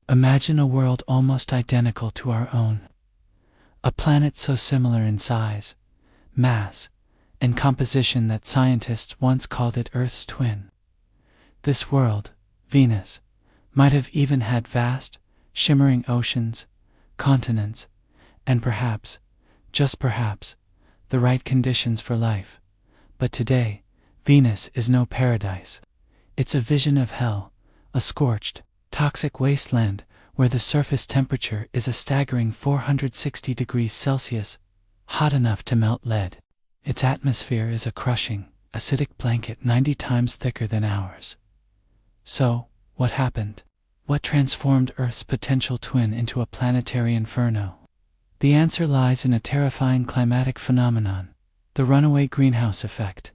Imagine a world almost identical to our own. A planet so similar in size, mass, and composition that scientists once called it Earth's twin. This world, Venus, might have even had vast, shimmering oceans, continents, and perhaps, just perhaps, the right conditions for life. But today, Venus is no paradise. It's a vision of hell, a scorched, toxic wasteland where the surface temperature is a staggering 460 degrees Celsius, hot enough to melt lead. Its atmosphere is a crushing, acidic blanket 90 times thicker than ours. So, what happened? What transformed Earth's potential twin into a planetary inferno? The answer lies in a terrifying climatic phenomenon, the runaway greenhouse effect.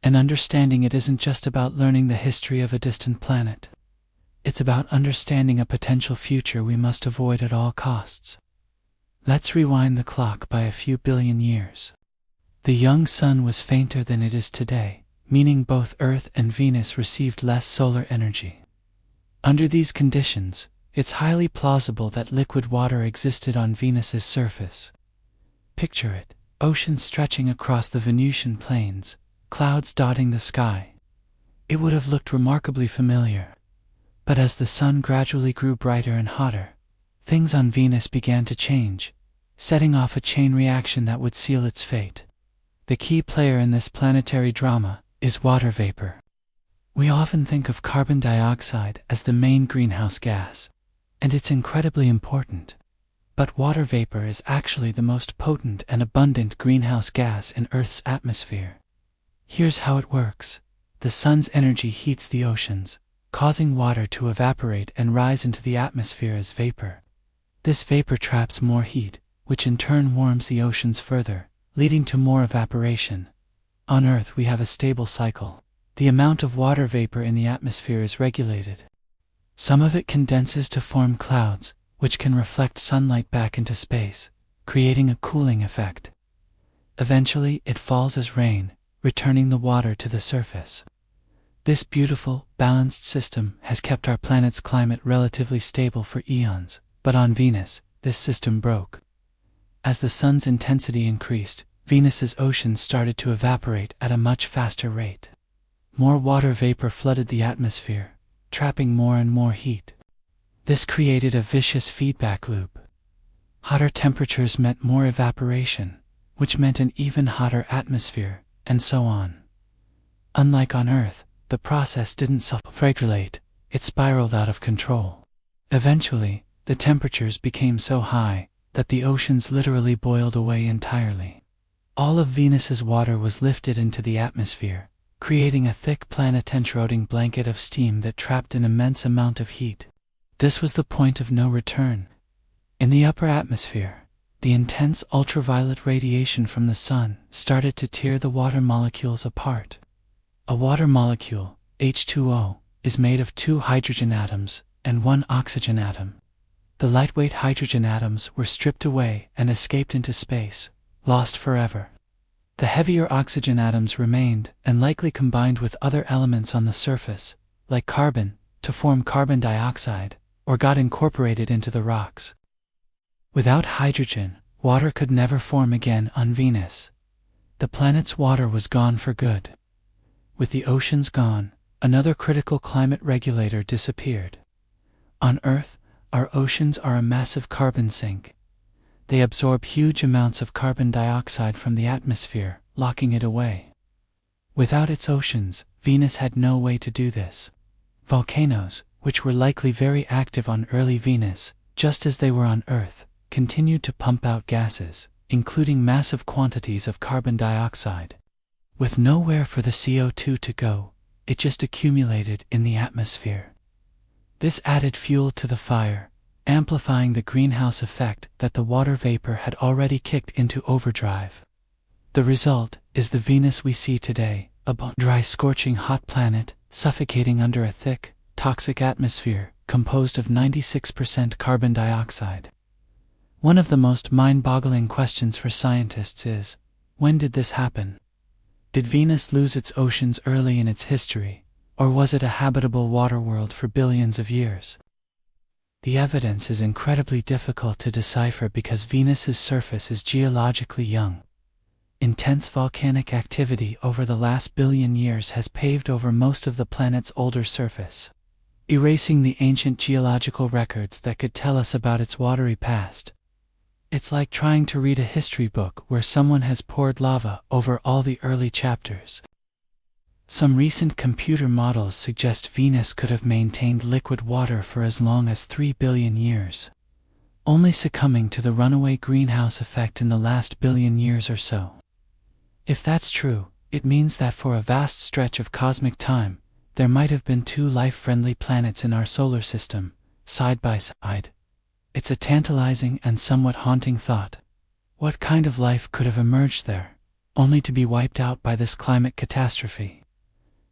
And understanding it isn't just about learning the history of a distant planet. It's about understanding a potential future we must avoid at all costs. Let's rewind the clock by a few billion years. The young sun was fainter than it is today, meaning both Earth and Venus received less solar energy. Under these conditions, it's highly plausible that liquid water existed on Venus's surface. Picture it, oceans stretching across the Venusian plains, clouds dotting the sky. It would have looked remarkably familiar. But as the sun gradually grew brighter and hotter, things on Venus began to change, setting off a chain reaction that would seal its fate. The key player in this planetary drama is water vapor. We often think of carbon dioxide as the main greenhouse gas, and it's incredibly important. But water vapor is actually the most potent and abundant greenhouse gas in Earth's atmosphere. Here's how it works. The sun's energy heats the oceans, causing water to evaporate and rise into the atmosphere as vapor. This vapor traps more heat, which in turn warms the oceans further, leading to more evaporation. On Earth we have a stable cycle. The amount of water vapor in the atmosphere is regulated. Some of it condenses to form clouds, which can reflect sunlight back into space, creating a cooling effect. Eventually it falls as rain, returning the water to the surface. This beautiful, balanced system has kept our planet's climate relatively stable for eons, but on Venus, this system broke. As the sun's intensity increased, Venus's oceans started to evaporate at a much faster rate. More water vapor flooded the atmosphere, trapping more and more heat. This created a vicious feedback loop. Hotter temperatures meant more evaporation, which meant an even hotter atmosphere, and so on. Unlike on Earth, the process didn't self-regulate, it spiraled out of control. Eventually, the temperatures became so high that the oceans literally boiled away entirely. All of Venus's water was lifted into the atmosphere, creating a thick planet-encircling blanket of steam that trapped an immense amount of heat. This was the point of no return. In the upper atmosphere, the intense ultraviolet radiation from the sun started to tear the water molecules apart. A water molecule, H2O, is made of 2 hydrogen atoms and 1 oxygen atom. The lightweight hydrogen atoms were stripped away and escaped into space, lost forever. The heavier oxygen atoms remained and likely combined with other elements on the surface, like carbon, to form carbon dioxide, or got incorporated into the rocks. Without hydrogen, water could never form again on Venus. The planet's water was gone for good. With the oceans gone, another critical climate regulator disappeared. On Earth, our oceans are a massive carbon sink. They absorb huge amounts of carbon dioxide from the atmosphere, locking it away. Without its oceans, Venus had no way to do this. Volcanoes, which were likely very active on early Venus, just as they were on Earth, continued to pump out gases, including massive quantities of carbon dioxide. With nowhere for the CO2 to go, it just accumulated in the atmosphere. This added fuel to the fire, amplifying the greenhouse effect that the water vapor had already kicked into overdrive. The result is the Venus we see today, a dry, scorching hot planet, suffocating under a thick, toxic atmosphere composed of 96% carbon dioxide. One of the most mind-boggling questions for scientists is, when did this happen? Did Venus lose its oceans early in its history, or was it a habitable water world for billions of years? The evidence is incredibly difficult to decipher because Venus's surface is geologically young. Intense volcanic activity over the last billion years has paved over most of the planet's older surface, erasing the ancient geological records that could tell us about its watery past. It's like trying to read a history book where someone has poured lava over all the early chapters. Some recent computer models suggest Venus could have maintained liquid water for as long as 3 billion years, only succumbing to the runaway greenhouse effect in the last billion years or so. If that's true, it means that for a vast stretch of cosmic time, there might have been two life-friendly planets in our solar system, side by side. It's a tantalizing and somewhat haunting thought. What kind of life could have emerged there, only to be wiped out by this climate catastrophe?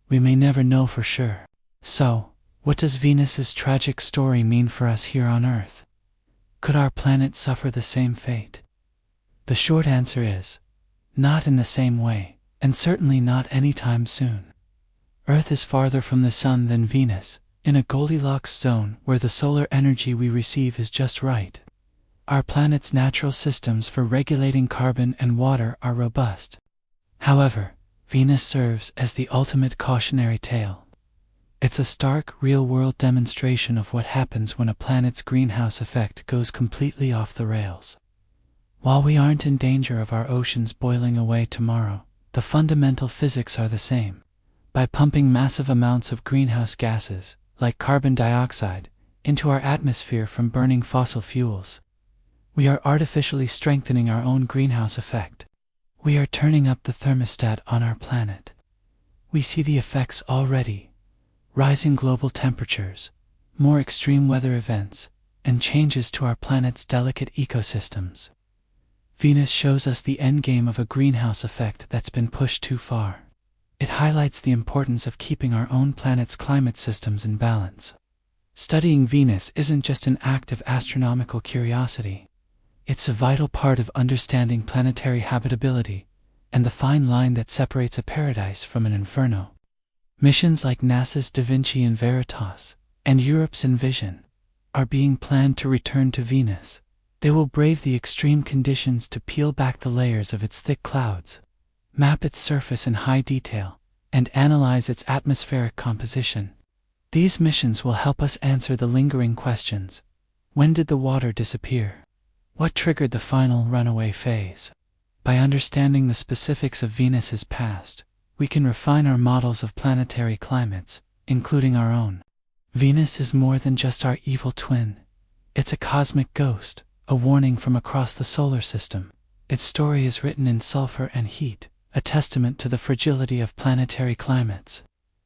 We may never know for sure. So, what does Venus's tragic story mean for us here on Earth? Could our planet suffer the same fate? The short answer is, not in the same way, and certainly not anytime soon. Earth is farther from the Sun than Venus, in a Goldilocks zone where the solar energy we receive is just right. Our planet's natural systems for regulating carbon and water are robust. However, Venus serves as the ultimate cautionary tale. It's a stark, real-world demonstration of what happens when a planet's greenhouse effect goes completely off the rails. While we aren't in danger of our oceans boiling away tomorrow, the fundamental physics are the same. By pumping massive amounts of greenhouse gases, like carbon dioxide, into our atmosphere from burning fossil fuels, we are artificially strengthening our own greenhouse effect. We are turning up the thermostat on our planet. We see the effects already: rising global temperatures, more extreme weather events, and changes to our planet's delicate ecosystems. Venus shows us the endgame of a greenhouse effect that's been pushed too far. It highlights the importance of keeping our own planet's climate systems in balance. Studying Venus isn't just an act of astronomical curiosity. It's a vital part of understanding planetary habitability and the fine line that separates a paradise from an inferno. Missions like NASA's Da Vinci and Veritas, and Europe's Envision, are being planned to return to Venus. They will brave the extreme conditions to peel back the layers of its thick clouds, map its surface in high detail, and analyze its atmospheric composition. These missions will help us answer the lingering questions. When did the water disappear? What triggered the final runaway phase? By understanding the specifics of Venus's past, we can refine our models of planetary climates, including our own. Venus is more than just our evil twin. It's a cosmic ghost, a warning from across the solar system. Its story is written in sulfur and heat, a testament to the fragility of planetary climates.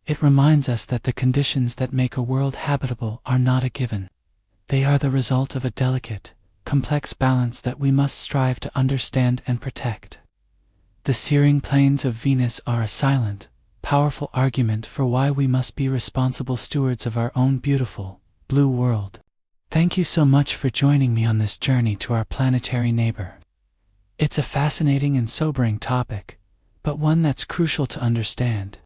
It reminds us that the conditions that make a world habitable are not a given. They are the result of a delicate, complex balance that we must strive to understand and protect. The searing plains of Venus are a silent, powerful argument for why we must be responsible stewards of our own beautiful, blue world. Thank you so much for joining me on this journey to our planetary neighbor. It's a fascinating and sobering topic, but one that's crucial to understand.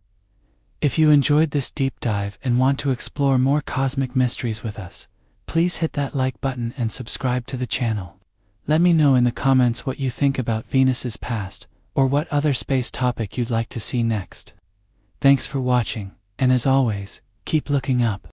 If you enjoyed this deep dive and want to explore more cosmic mysteries with us, please hit that like button and subscribe to the channel. Let me know in the comments what you think about Venus's past, or what other space topic you'd like to see next. Thanks for watching, and as always, keep looking up.